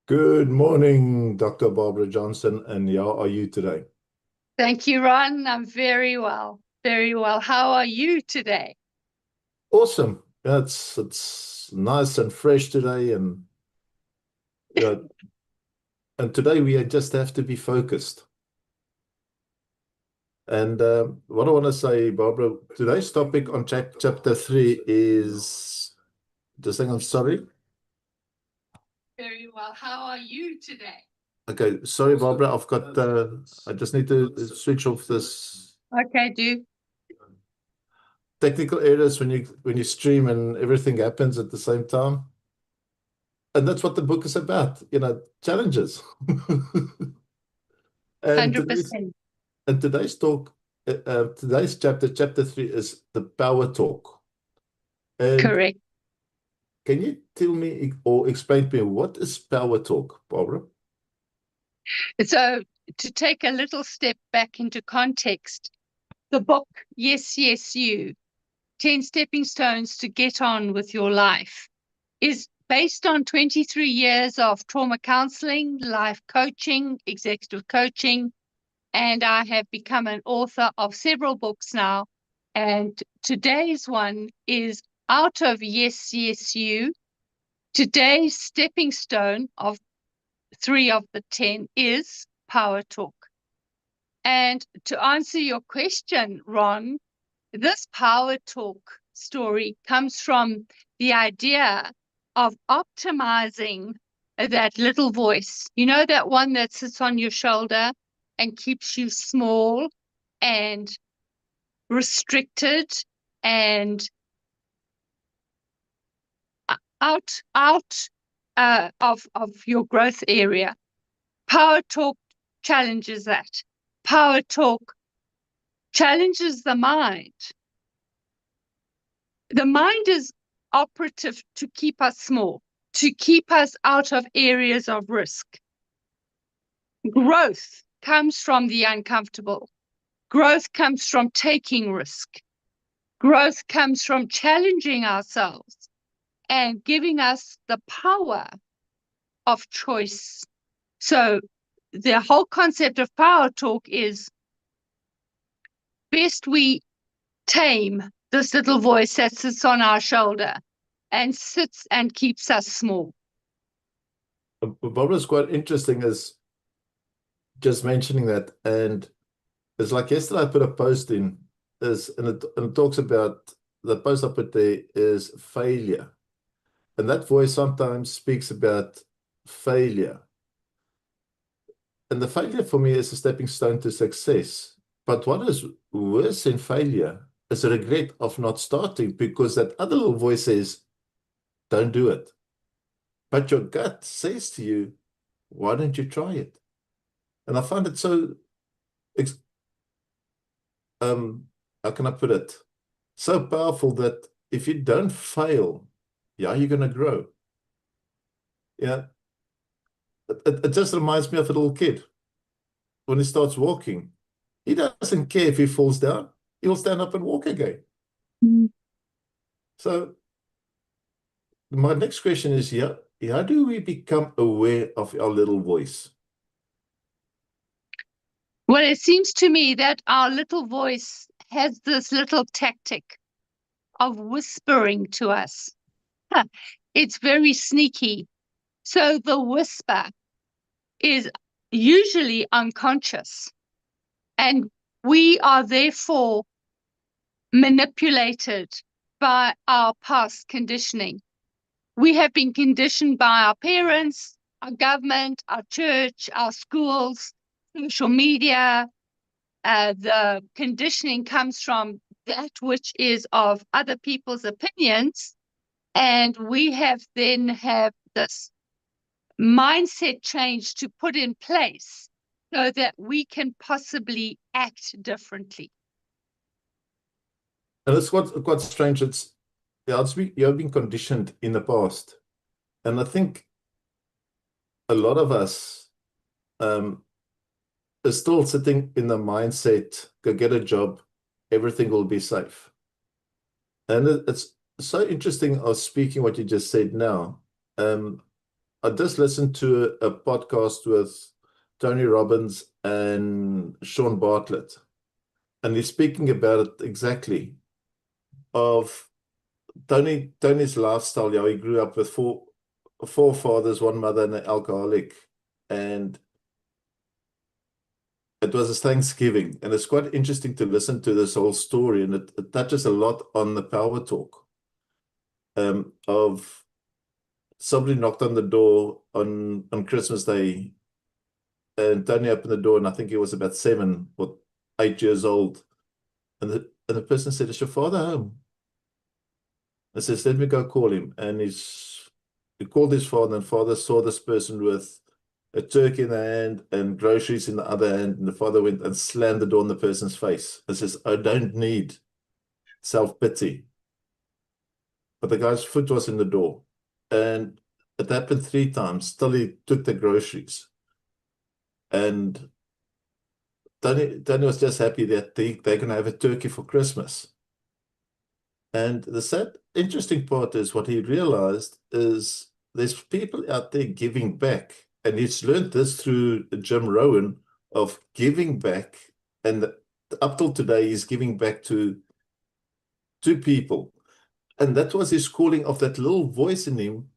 Good morning, Dr. Barbara Johnson, and how are you today? Thank you, Ron. I'm very well. Very well. How are you today? Awesome. Yeah, it's nice and fresh today, and yeah, and today we just have to be focused. And what I want to say, Barbara, today's topic on chapter 3 is just hang on, sorry. Very well. How are you today? Okay, sorry, Barbara, I just need to switch off this Okay, do. technical errors when you stream and everything happens at the same time. And that's what the book is about, challenges. And today's 100%. and today's talk, today's chapter 3 is the power talk. And Correct. can you tell me or explain to me what is power talk, Barbara? So, to take a little step back into context, the book, Yes, Yes, You, 10 Stepping Stones to Get On with Your Life, is based on 23 years of trauma counseling, life coaching, executive coaching, and I have become an author of several books now. And today's one is out of Yes, Yes, You. Today's stepping stone of 3 of the 10 is Power Talk. And to answer your question, Ron, this Power Talk story comes from the idea of optimizing that little voice. You know, that one that sits on your shoulder and keeps you small and restricted and out of your growth area. Power Talk challenges that. Power Talk challenges the mind. The mind is operative to keep us small, to keep us out of areas of risk. Growth comes from the uncomfortable. Growth comes from taking risk. Growth comes from challenging ourselves and giving us the power of choice. So the whole concept of power talk is best we tame this little voice that sits on our shoulder and sits and keeps us small. Barbara's quite interesting as just mentioning that. And it's like yesterday I put a post in, and it talks about the post I put there is failure. And that voice sometimes speaks about failure. And the failure for me is a stepping stone to success. But what is worse than failure is a regret of not starting, because that other little voice says, don't do it. But your gut says to you, why don't you try it? And I find it so, how can I put it? So powerful that if you don't fail, yeah, you're going to grow. Yeah. It just reminds me of a little kid. When he starts walking, he doesn't care if he falls down. He'll stand up and walk again. Mm. So my next question is, how do we become aware of our little voice? Well, it seems to me that our little voice has this little tactic of whispering to us. It's very sneaky. So the whisper is usually unconscious, and we are therefore manipulated by our past conditioning. We have been conditioned by our parents, our government, our church, our schools, social media. The conditioning comes from that which is of other people's opinions, and we have this mindset change to put in place so that we can possibly act differently. And it's quite strange. You've been conditioned in the past. And I think a lot of us are still sitting in the mindset, go get a job, everything will be safe. And it's so interesting of speaking what you just said now. I just listened to a podcast with Tony Robbins and Sean Bartlett, and he's speaking about it exactly of Tony's lifestyle. Yeah, he grew up with four fathers, one mother, and an alcoholic, and it was his Thanksgiving, and it's quite interesting to listen to this whole story, and it touches a lot on the power talk of somebody knocked on the door on Christmas Day, and Tony opened the door, and I think he was about 7 or 8 years old, and the person said, "Is your father home?" I says, "Let me go call him." And he called his father, and father saw this person with a turkey in the hand and groceries in the other hand, and the father went and slammed the door in the person's face and says, "I don't need self-pity." But the guy's foot was in the door, and it happened 3 times. Still, he took the groceries, and Tony was just happy that they're going to have a turkey for Christmas. And the sad, interesting part is what he realized is there's people out there giving back. And he's learned this through Jim Rohn of giving back. And up till today, he's giving back to people. And that was his calling of that little voice in him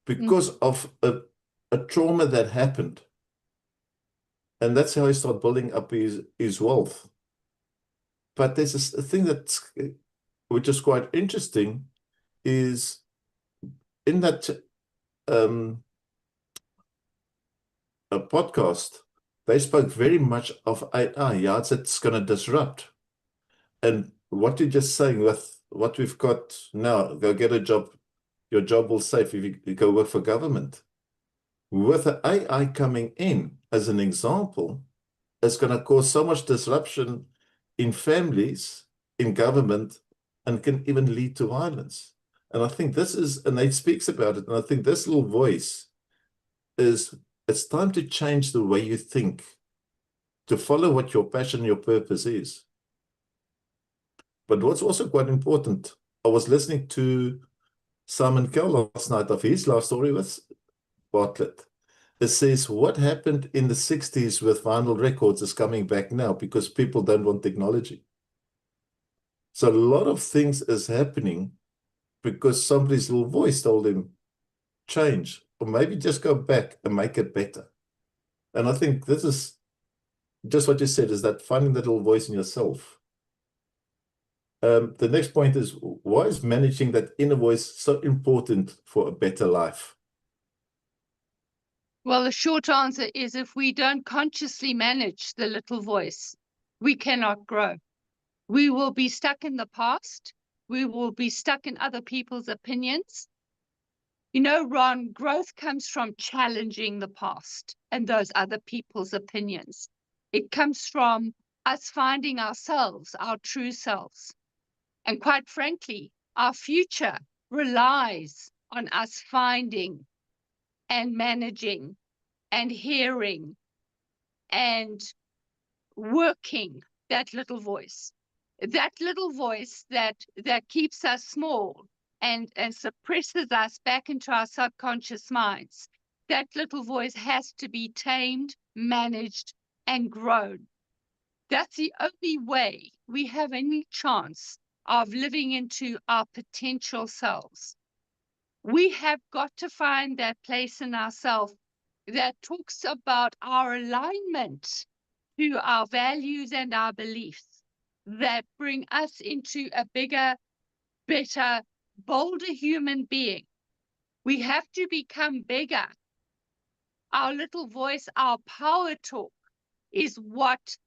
because of a trauma that happened. And that's how he started building up his wealth. But there's a thing which is quite interesting, is in that a podcast, they spoke very much of AI. Yeah, it's going to disrupt. And what you're just saying with what we've got now, go get a job, your job will save if you go work for government. With the AI coming in as an example, it's going to cause so much disruption in families, in government, and can even lead to violence. And I think this is, and Nate speaks about it, and I think this little voice is, it's time to change the way you think, to follow what your passion, your purpose is. But what's also quite important, I was listening to Simon Cowell last night of his life story with Bartlett. It says what happened in the 60s with vinyl records is coming back now because people don't want technology. So a lot of things is happening because somebody's little voice told him, change, or maybe just go back and make it better. And I think this is just what you said, is that finding that little voice in yourself. The next point is, why is managing that inner voice so important for a better life? Well, the short answer is if we don't consciously manage the little voice, we cannot grow. We will be stuck in the past. We will be stuck in other people's opinions. You know, Ron, growth comes from challenging the past and those other people's opinions. It comes from us finding ourselves, our true selves. And quite frankly, our future relies on us finding and managing and hearing and working that little voice that keeps us small and suppresses us back into our subconscious minds. That little voice has to be tamed, managed, and grown. That's the only way we have any chance of living into our potential selves. We have got to find that place in ourselves that talks about our alignment to our values and our beliefs that bring us into a bigger, better, bolder human being. We have to become bigger. Our little voice, our power talk is what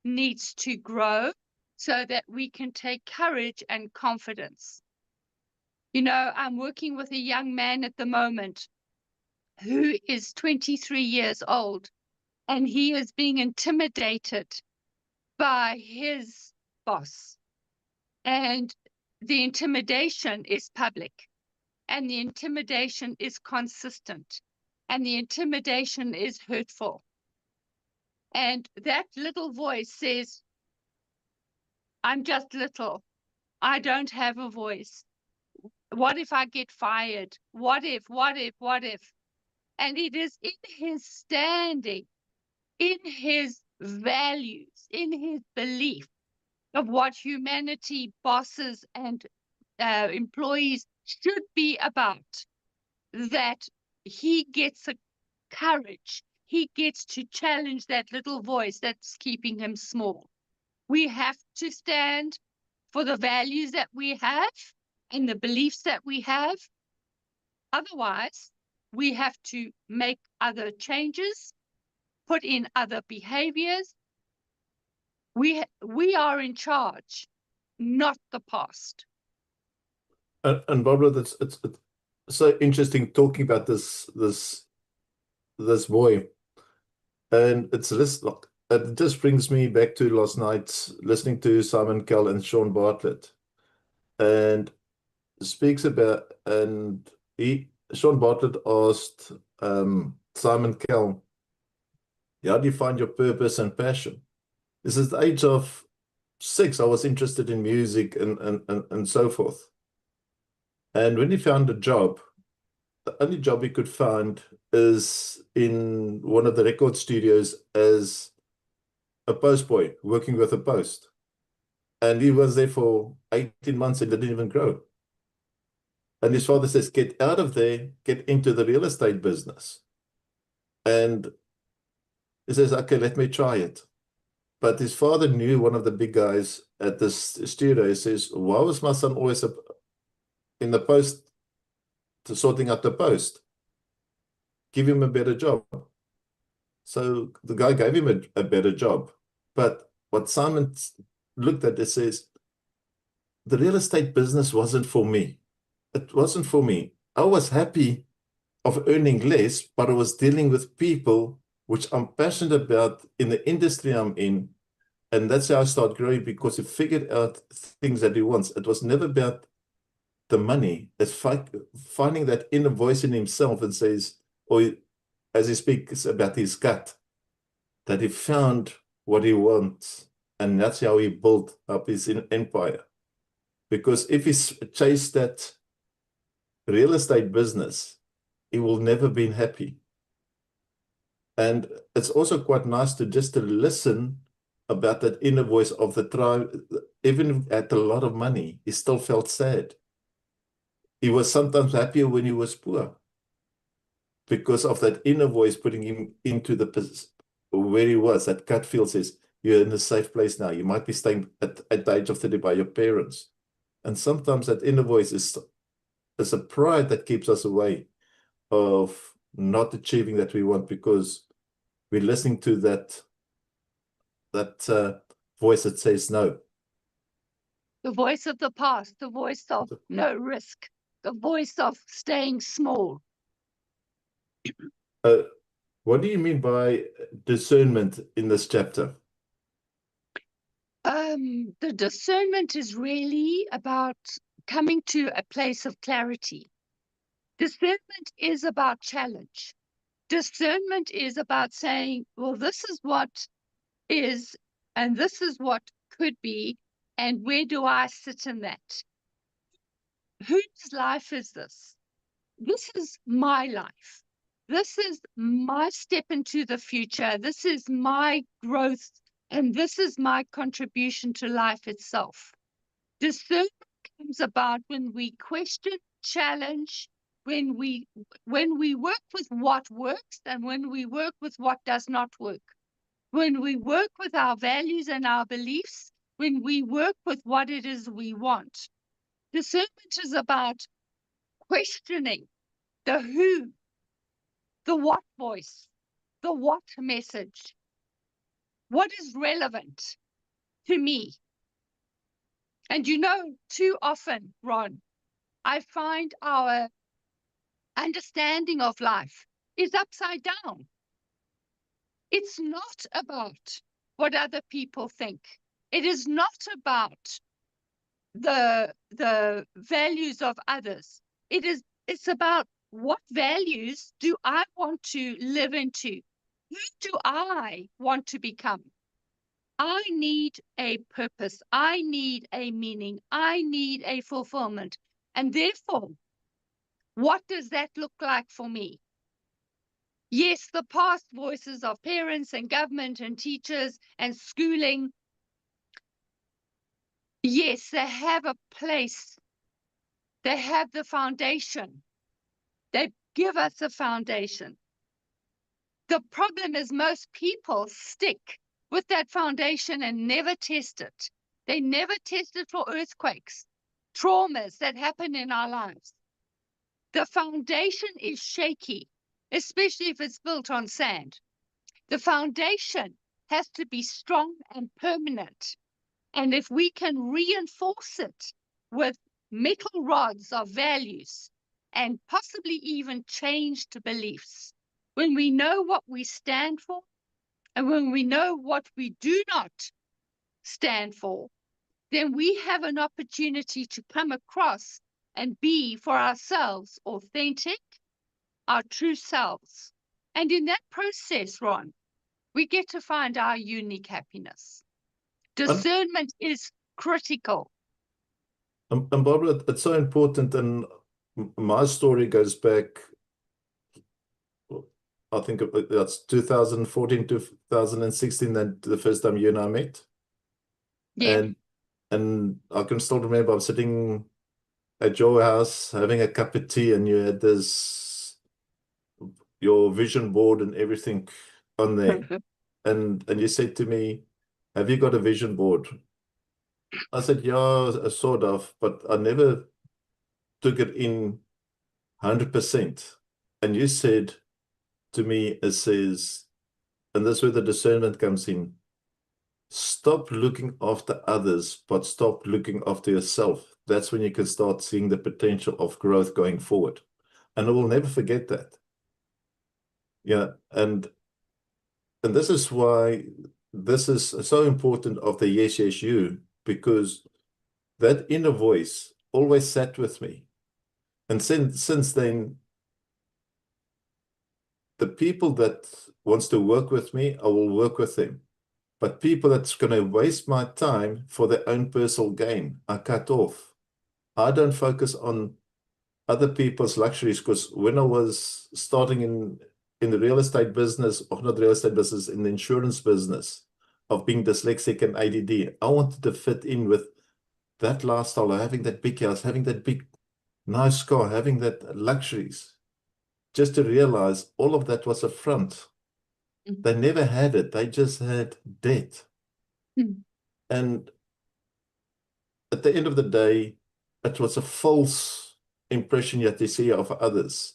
needs to grow so that we can take courage and confidence. You know, I'm working with a young man at the moment who is 23 years old, and he is being intimidated by his boss. And the intimidation is public, and the intimidation is consistent, and the intimidation is hurtful. And that little voice says, I'm just little. I don't have a voice. What if I get fired? What if? And it is in his standing, in his values, in his belief of what humanity, bosses, and employees should be about, that he gets the courage, he gets to challenge that little voice that's keeping him small. We have to stand for the values that we have and the beliefs that we have. Otherwise, we have to make other changes, put in other behaviors. We are in charge, not the past. And Barbara, it's so interesting talking about this boy, and it just brings me back to last night listening to Simon Cowell and Sean Bartlett, and speaks about and Sean Bartlett asked Simon Cowell, how do you find your purpose and passion? This is the age of 6. I was interested in music and so forth. And when he found a job, the only job he could find is in one of the record studios as a postboy, working with a post. And he was there for 18 months and didn't even grow. And his father says, get out of there, get into the real estate business. And he says, okay, let me try it. But his father knew one of the big guys at this studio. He says, why was my son always in the post, sorting out the post? Give him a better job. So the guy gave him a better job. But what Simon looked at, it says, the real estate business wasn't for me. It wasn't for me. I was happy of earning less, but I was dealing with people which I'm passionate about in the industry I'm in. And that's how I started growing, because he figured out things that he wants. It was never about the money. It's finding that inner voice in himself and says, or as he speaks about his gut, that he found what he wants. And that's how he built up his empire. Because if he chased that real estate business, he will never be happy. And it's also quite nice to listen about that inner voice of the tribe. Even at a lot of money, he still felt sad. He was sometimes happier when he was poor, because of that inner voice putting him into where he was. That gut feel says, you're in a safe place now. You might be staying at the age of 30 by your parents. And sometimes that inner voice is a pride that keeps us away of not achieving that we want, because we're listening to that voice that says no. The voice of the past, the voice of no risk, the voice of staying small. What do you mean by discernment in this chapter? The discernment is really about coming to a place of clarity. Discernment is about challenge. Discernment is about saying, well, this is what is, and this is what could be, and where do I sit in that? Whose life is this? This is my life. This is my step into the future. This is my growth, and this is my contribution to life itself. Discernment comes about when we question, challenge, when we work with what works and when we work with what does not work. When we work with our values and our beliefs, when we work with what it is we want. Discernment is about questioning the who, the what voice, the what message, what is relevant to me. And too often, Ron, I find our understanding of life is upside down. It's not about what other people think. It is not about the values of others. It's about what values do I want to live into? Who do I want to become? I need a purpose. I need a meaning. I need a fulfillment. And therefore, what does that look like for me? Yes, the past voices of parents and government and teachers and schooling, yes, they have a place. They have the foundation. They give us a foundation. The problem is most people stick with that foundation and never test it. They never test it for earthquakes, traumas that happen in our lives. The foundation is shaky, especially if it's built on sand. The foundation has to be strong and permanent. And if we can reinforce it with metal rods of values and possibly even changed beliefs, when we know what we stand for and when we know what we do not stand for, then we have an opportunity to come across and be for ourselves authentic, our true selves. And in that process, Ron, we get to find our unique happiness. Discernment is critical. And Barbara, it's so important. And my story goes back, I think that's 2014, 2016, that the first time you and I met. Yeah. And I can still remember I was sitting at your house having a cup of tea, and you had your vision board and everything on there. And you said to me, "Have you got a vision board?" I said, "Yeah, sort of, but I never took it in 100%. And you said to me, it says, and that's where the discernment comes in, stop looking after others, but stop looking after yourself. That's when you can start seeing the potential of growth going forward." And I will never forget that. Yeah. And this is why this is so important of the yes, yes, you, because that inner voice always sat with me. And since then, the people that wants to work with me, I will work with them. But people that's going to waste my time for their own personal gain, I cut off. I don't focus on other people's luxuries, because when I was starting in the real estate business, or not real estate business, in the insurance business, of being dyslexic and ADD, I wanted to fit in with that lifestyle, having that big house, having that big nice car, having that luxuries, just to realize all of that was a front. They never had it. They just had debt. And at the end of the day, it was a false impression you had to see of others.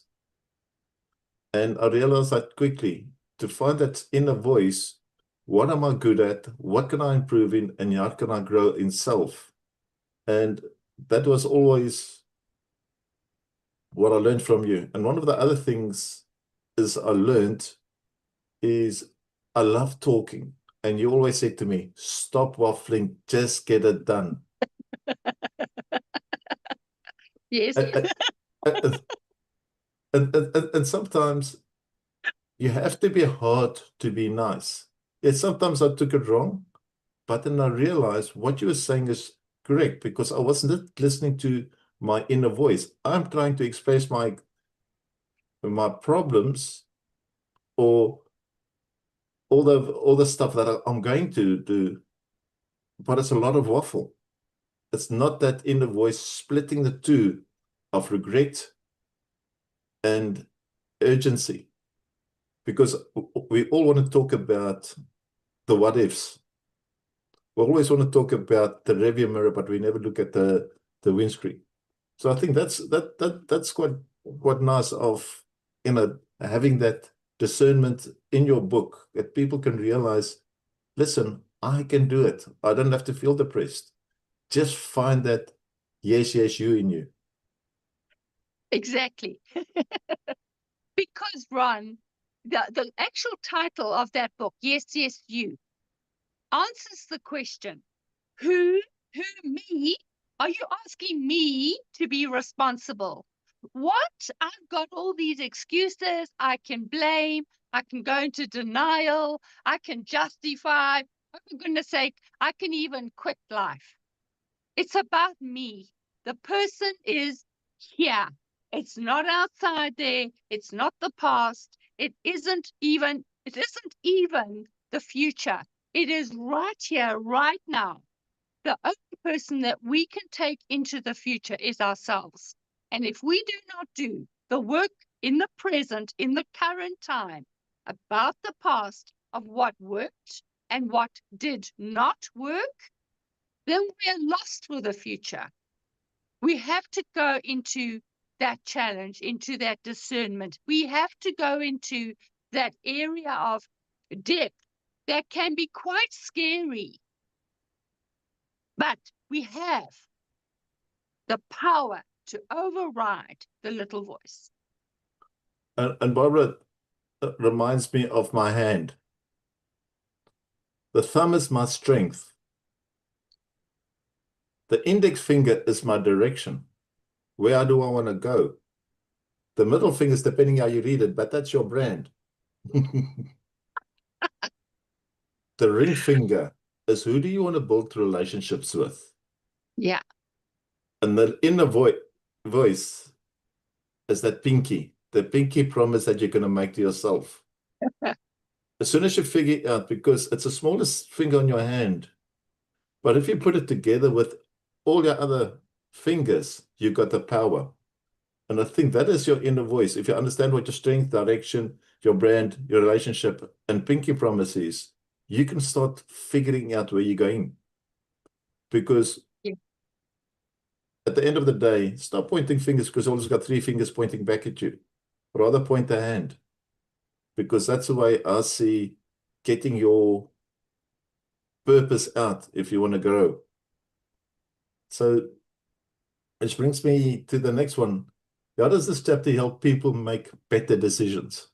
And I realized that quickly, to find that inner voice, what am I good at? What can I improve in? And how can I grow in self? And that was always what I learned from you. And one of the other things is I learned is I love talking. And you always said to me, stop waffling, just get it done. Yes. And, and sometimes you have to be hard to be nice. Yes, sometimes I took it wrong, but then I realized what you were saying is correct, because I wasn't listening to my inner voice. I'm trying to express my problems, or all the stuff that I'm going to do, but it's a lot of waffle. It's not that inner voice splitting the two of regret and urgency, because we all want to talk about the what ifs. We always want to talk about the rearview mirror, but we never look at the windscreen. So I think that's quite nice of, having that discernment in your book, that people can realize, listen, I can do it. I don't have to feel depressed. Just find that yes, yes, you in you. Exactly. Because, Ron, the actual title of that book, Yes, Yes, You, answers the question, who, me? Are you asking me to be responsible? What? I've got all these excuses. I can blame. I can go into denial. I can justify. Oh, for goodness sake, I can even quit life. It's about me. The person is here. It's not outside there. It's not the past. It isn't even the future. It is right here, right now. The only person that we can take into the future is ourselves. And if we do not do the work in the present, in the current time, about the past of what worked and what did not work, then we're lost for the future. We have to go into that challenge, into that discernment. We have to go into that area of depth that can be quite scary. But we have the power to override the little voice. And Barbara, reminds me of my hand. The thumb is my strength. The index finger is my direction. Where do I want to go? The middle finger is depending how you read it, but that's your brand. The ring finger is who do you want to build relationships with? Yeah. And the inner voice is that pinky, the pinky promise that you're going to make to yourself. As soon as you figure it out, because it's the smallest finger on your hand, but if you put it together with all your other fingers, you've got the power. And I think that is your inner voice. If you understand what your strength, direction, your brand, your relationship, and pinky promise is, you can start figuring out where you're going. Because Yeah. at the end of the day, stop pointing fingers because all has got three fingers pointing back at you. Rather point the hand. Because that's the way I see getting your purpose out if you want to grow. So, which brings me to the next one. How does this chapter help people make better decisions?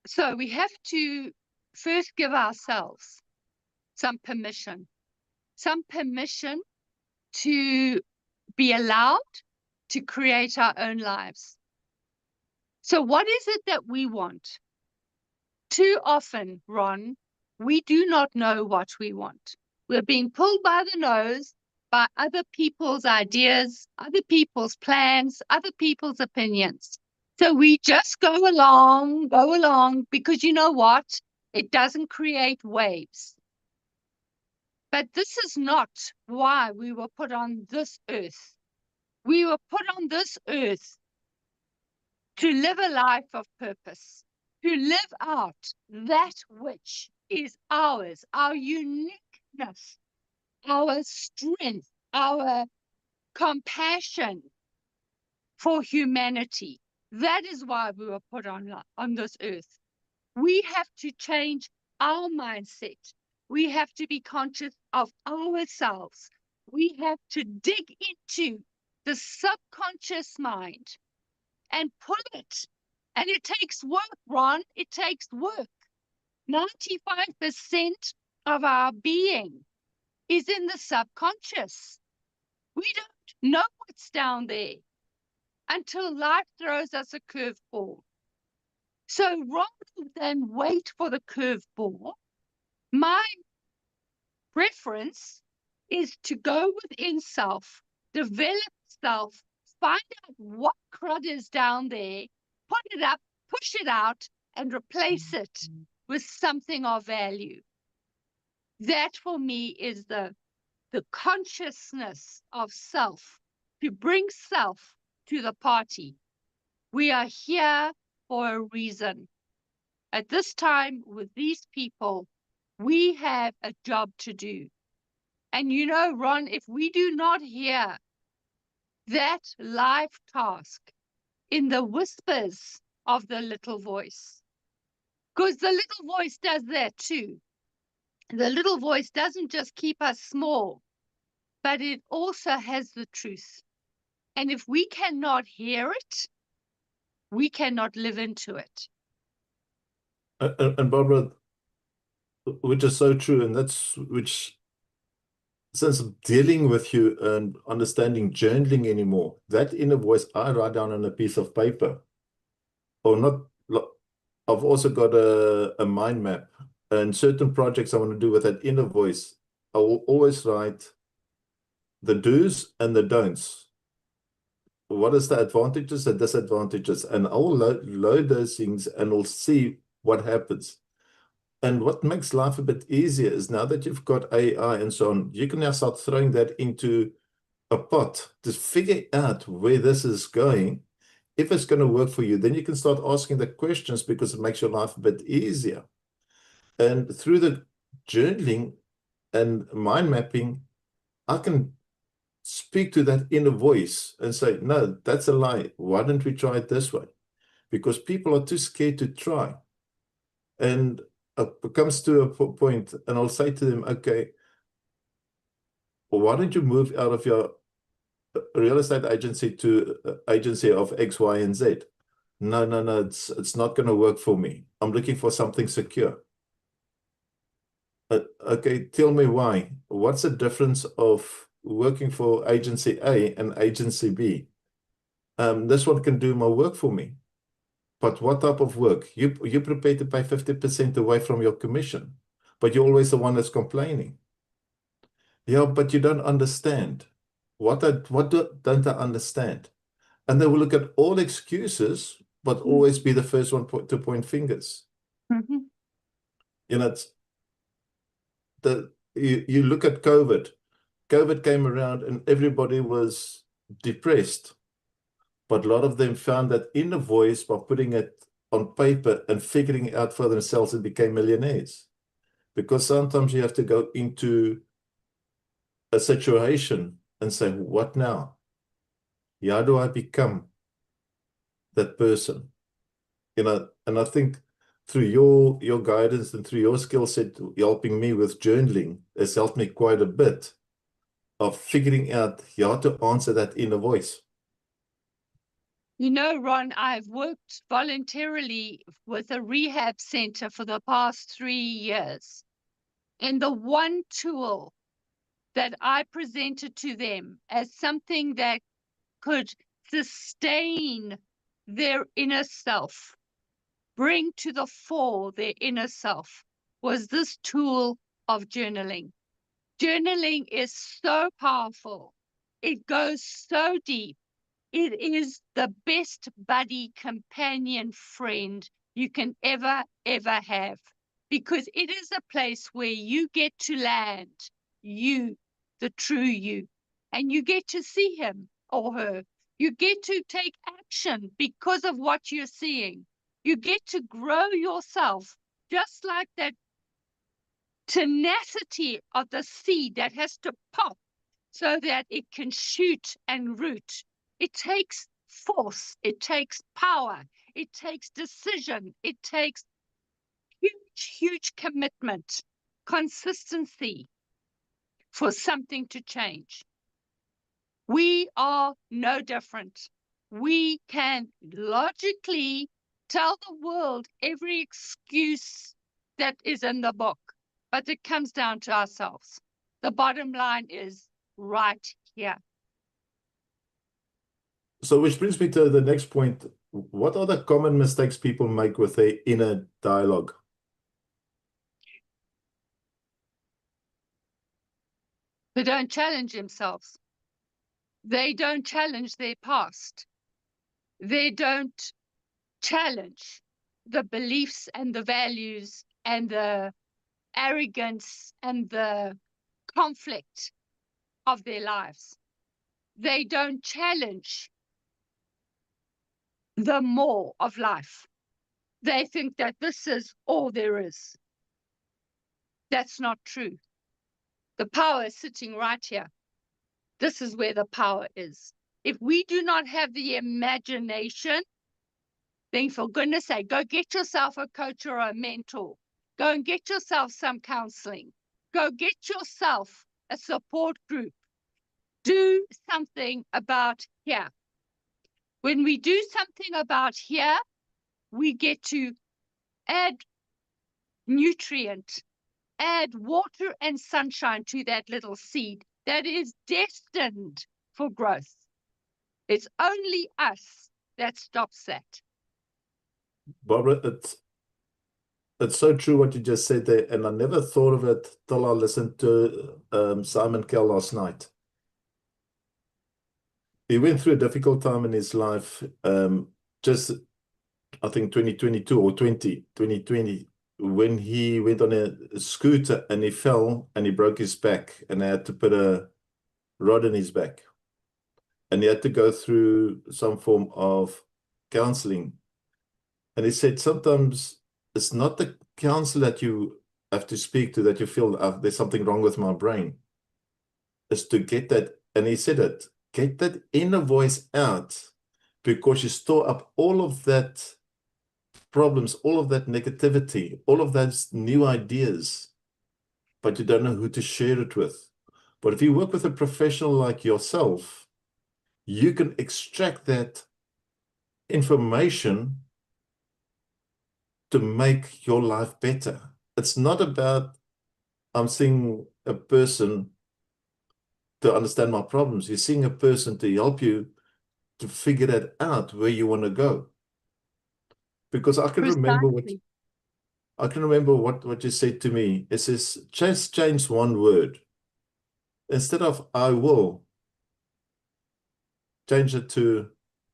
So we have to first give ourselves some permission to be allowed to create our own lives. So what is it that we want? Too often, Ron, we do not know what we want. We're being pulled by the nose by other people's ideas, other people's plans, other people's opinions. So we just go along, because you know what? It doesn't create waves. But this is not why we were put on this earth. We were put on this earth to live a life of purpose, to live out that which is ours, our uniqueness, our strength, our compassion for humanity. That is why we were put on this earth. We have to change our mindset. We have to be conscious of ourselves. We have to dig into the subconscious mind and pull it. And it takes work, Ron. It takes work. 95% of our being is in the subconscious. We don't know what's down there until life throws us a curveball. So rather than wait for the curveball, my preference is to go within self, develop self, find out what crud is down there, put it up, push it out, and replace it with something of value. That for me is the consciousness of self, to bring self to the party. We are here for a reason. At this time, with these people, we have a job to do. And you know, Ron, if we do not hear that life task in the whispers of the little voice, because the little voice does that too. The little voice doesn't just keep us small, but it also has the truth. And if we cannot hear it, we cannot live into it. And Barbara, which is so true, and that's which, since dealing with you and understanding journaling anymore, that inner voice I write down on a piece of paper, or not. I've also got a mind map, and certain projects I want to do with that inner voice. I will always write the do's and the don'ts. what is the advantages and disadvantages, and I'll load those things and we'll see what happens. And what makes life a bit easier is now that you've got AI and so on, you can now start throwing that into a pot to figure out where this is going. If it's going to work for you, then you can start asking the questions because it makes your life a bit easier. And through the journaling and mind mapping, I can speak to that inner voice and say, no, that's a lie. Why don't we try it this way? Because people are too scared to try. And it comes to a point, and I'll say to them, okay, well, why don't you move out of your real estate agency to agency of X, Y, and Z? No, no, no, it's not going to work for me. I'm looking for something secure. Okay, tell me why. What's the difference of working for agency A and agency B? This one can do my work for me. But what type of work? You're prepared to pay 50% away from your commission, but you're always the one that's complaining. Yeah, but you don't understand. What don't I understand? And they will look at all excuses, but always be the first one to point fingers. Mm-hmm. You know, you look at COVID. COVID came around and everybody was depressed. But a lot of them found that inner voice by putting it on paper and figuring it out for themselves and became millionaires. Because sometimes you have to go into a situation and say, what now? How do I become that person? You know, and I think through your guidance and through your skill set helping me with journaling has helped me quite a bit of figuring out how to answer that inner voice. You know, Ron, I've worked voluntarily with a rehab center for the past 3 years. And the one tool that I presented to them as something that could sustain their inner self, bring to the fore their inner self, was this tool of journaling. Journaling is so powerful. It goes so deep. It is the best buddy, companion, friend you can ever have, because it is a place where you get to land you, the true you, and you get to see him or her. You get to take action because of what you're seeing. You get to grow yourself, just like that tenacity of the seed that has to pop so that it can shoot and root. It takes force, it takes power, it takes decision, it takes huge commitment, consistency for something to change. We are no different. We can logically tell the world every excuse that is in the book, but it comes down to ourselves. The bottom line is right here. So which brings me to the next point. What are the common mistakes people make with their inner dialogue? They don't challenge themselves. They don't challenge their past. They don't challenge the beliefs and the values and the arrogance and the conflict of their lives. They don't challenge the more of life. They think that this is all there is. That's not true. The power is sitting right here. This is where the power is. If we do not have the imagination, then for goodness sake, go get yourself a coach or a mentor. Go and get yourself some counseling. Go get yourself a support group. Do something about here. When we do something about here, we get to add nutrient, add water and sunshine to that little seed that is destined for growth. It's only us that stops that. Barbara, it's so true what you just said there, and I never thought of it till I listened to Simon Kell last night. he went through a difficult time in his life. Just I think 2022 or 2020, when he went on a scooter and he fell and he broke his back, and they had to put a rod in his back, and he had to go through some form of counseling. And he said sometimes it's not the counselor that you have to speak to that you feel there's something wrong with my brain. Is to get that, and he said it, get that inner voice out, because you store up all of that problems, all of that negativity, all of those new ideas, but you don't know who to share it with. But if you work with a professional like yourself, you can extract that information to make your life better. It's not about I'm seeing a person to understand my problems. You're seeing a person to help you to figure that out where you want to go. Because I can remember Precisely. what you said to me. It says, just change one word. Instead of I will, change it to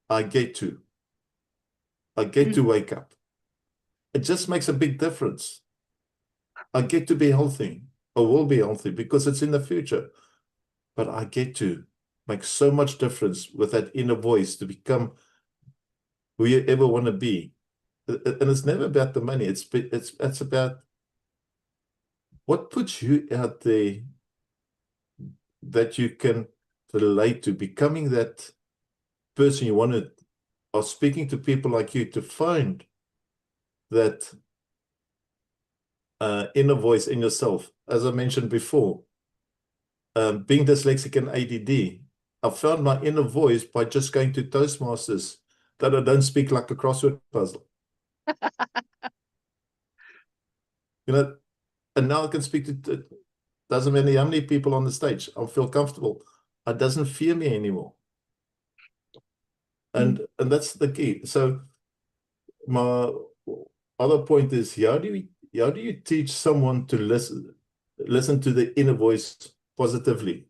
I get to. I get to wake up. It just makes a big difference. I get to be healthy, or will be healthy, because it's in the future. But I get to make so much difference with that inner voice to become who you ever want to be. And it's never about the money. It's about what puts you out there that you can relate to, becoming that person you wanted, or speaking to people like you to find that inner voice in yourself. As I mentioned before, being dyslexic and ADD, I found my inner voice by just going to Toastmasters, that I don't speak like a crossword puzzle. You know, and now I can speak to, doesn't matter how many people on the stage, I feel comfortable. It doesn't fear me anymore. And that's the key. So my other point is, how do you teach someone to listen to the inner voice positively?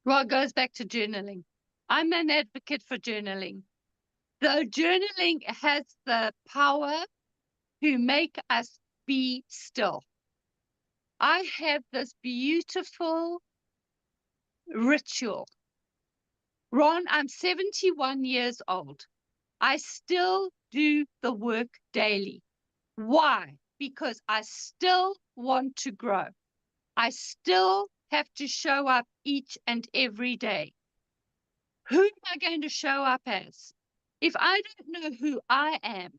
Well, it goes back to journaling. I'm an advocate for journaling. Though journaling has the power to make us be still. I have this beautiful ritual. Ron, I'm 71 years old. I still do the work daily. Why? Because I still want to grow. I still have to show up each and every day. Who am I going to show up as? If I don't know who I am,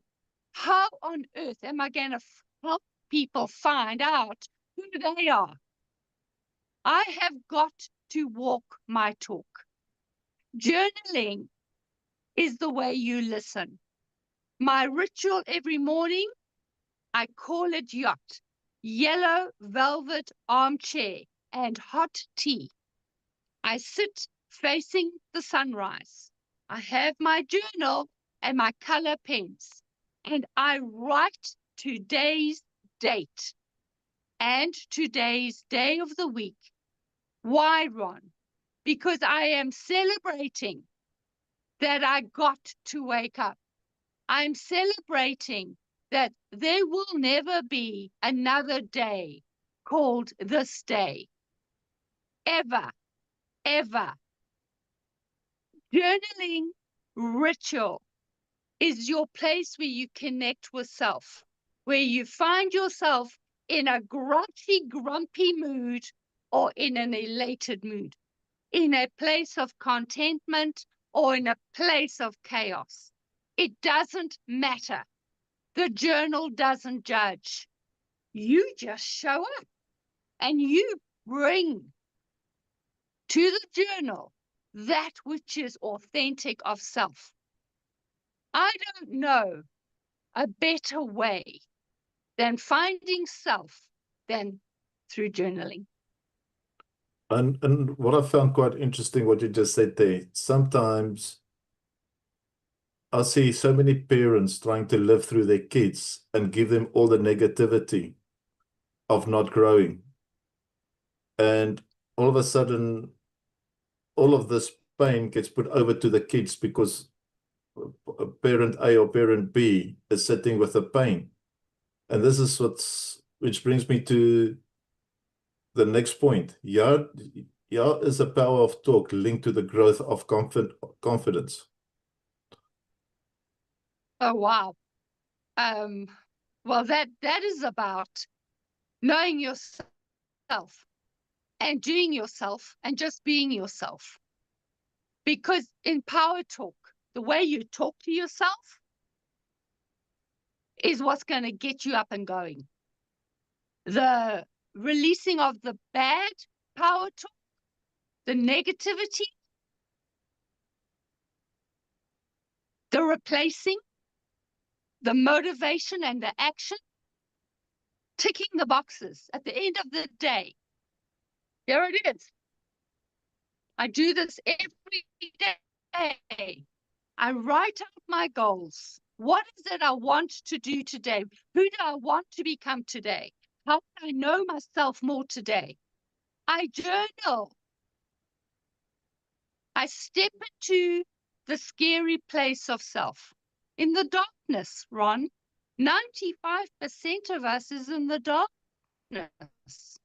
how on earth am I going to help people find out who they are? I have got to walk my talk. Journaling is the way you listen. My ritual every morning, I call it yacht, yellow velvet armchair and hot tea. I sit facing the sunrise. I have my journal and my color pens, and I write today's date and today's day of the week. Why, Ron? Because I am celebrating that I got to wake up. I'm celebrating that there will never be another day called this day. Ever, ever. Journaling ritual is your place where you connect with self, where you find yourself in a grumpy mood or in an elated mood, in a place of contentment or in a place of chaos. It doesn't matter. The journal doesn't judge. You just show up and you bring to the journal that which is authentic of self. I don't know a better way than finding self than through journaling. And what I found quite interesting, what you just said there, sometimes I see so many parents trying to live through their kids and give them all the negativity of not growing. And all of a sudden, all of this pain gets put over to the kids because parent A or parent B is sitting with the pain. And this is which brings me to the next point. Yeah, is the power of talk linked to the growth of confidence. Oh, wow. Well, that is about knowing yourself and doing yourself and just being yourself. Because in power talk, the way you talk to yourself is what's going to get you up and going. The releasing of the bad power talk, the negativity, the replacing, the motivation and the action, ticking the boxes. At the end of the day, here it is. I do this every day. I write out my goals. What is it I want to do today? Who do I want to become today? How can I know myself more today? I journal. I step into the scary place of self. In the darkness, Ron, 95% of us is in the darkness.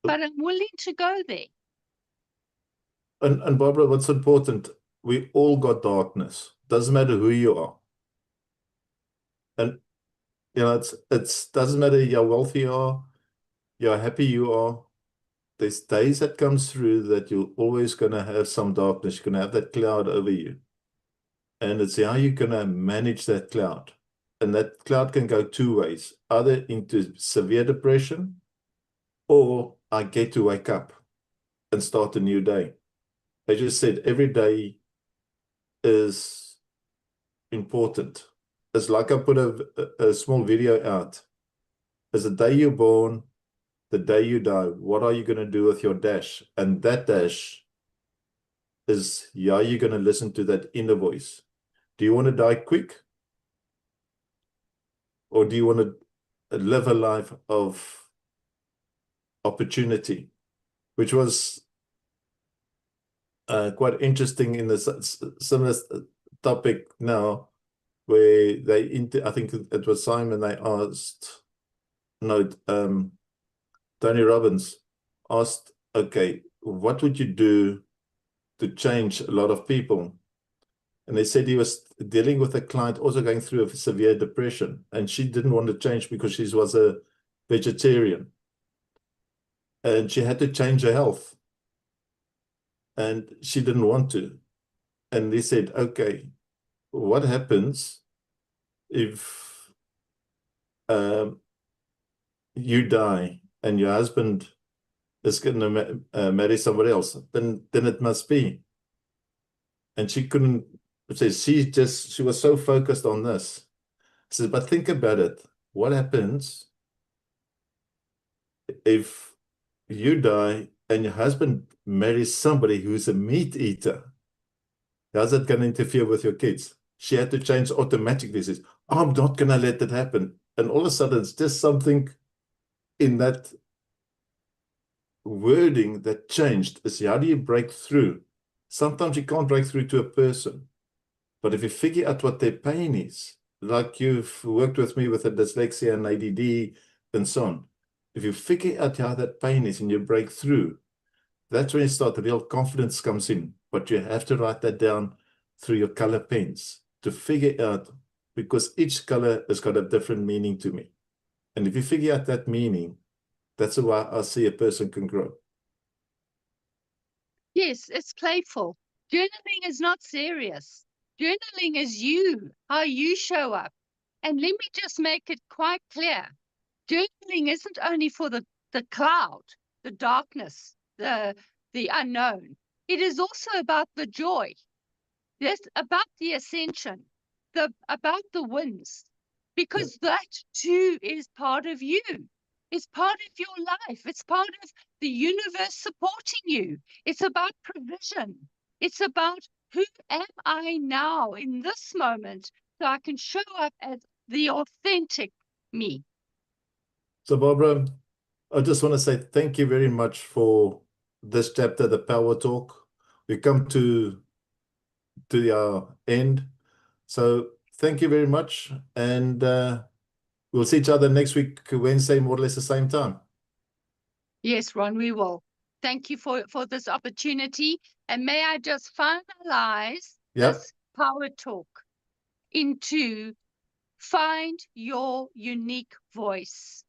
But I'm willing to go there. And Barbara, what's important, we all got darkness. Doesn't matter who you are. And you know, it's doesn't matter how wealthy you are, how happy you are. There's days that comes through that you're always gonna have some darkness. You're gonna have that cloud over you. And it's how you're gonna manage that cloud. And that cloud can go two ways, either into severe depression, or I get to wake up and start a new day. I just said every day is important. It's like I put a small video out. As the day you're born, the day you die, what are you going to do with your dash? And that dash is, yeah, you're going to listen to that inner voice. Do you want to die quick? Or do you want to live a life of opportunity? Which was quite interesting in the similar topic now, where I think it was Simon, they asked, no, Tony Robbins asked, okay, what would you do to change a lot of people? And they said he was dealing with a client also going through a severe depression, and she didn't want to change because she was a vegetarian. And she had to change her health. And she didn't want to. And they said, okay, what happens if you die and your husband is going to marry somebody else? Then it must be. And she couldn't say, she was so focused on this. She said, but think about it. What happens if you die and your husband marries somebody who's a meat eater? How's that going to interfere with your kids? She had to change automatically. Says, I'm not going to let that happen. And all of a sudden, it's just something in that wording that changed. Is how do you break through? Sometimes you can't break through to a person. But if you figure out what their pain is, like you've worked with me with the dyslexia and ADD and so on, if you figure out how that pain is and you break through, that's when you start the real confidence comes in. But you have to write that down through your color pens to figure out, because each color has got a different meaning to me. And if you figure out that meaning, that's why I see a person can grow. Yes, it's playful. Journaling is not serious. Journaling is you, how you show up. And let me just make it quite clear. Journaling isn't only for the cloud, the darkness, the unknown. It is also about the joy. Yes, about the ascension, about the wins, because that too is part of you. It's part of your life. It's part of the universe supporting you. It's about provision. It's about who am I now in this moment so I can show up as the authentic me. So Barbara, I just want to say thank you very much for this chapter, the Power Talk. we come to our end. So thank you very much, and we'll see each other next week, Wednesday, more or less the same time. Yes, Ron, we will. Thank you for this opportunity. And may I just finalize this power talk into find your unique voice.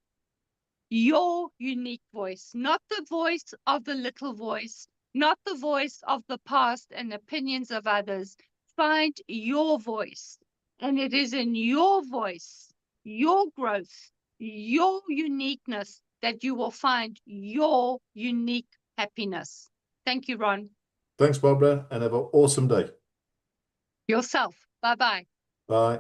Your unique voice, not the voice of the little voice, not the voice of the past and opinions of others. Find your voice. And it is in your voice, your growth, your uniqueness that you will find your unique happiness. Thank you, Ron. Thanks, Barbara, and have an awesome day. Yourself. Bye-bye. Bye.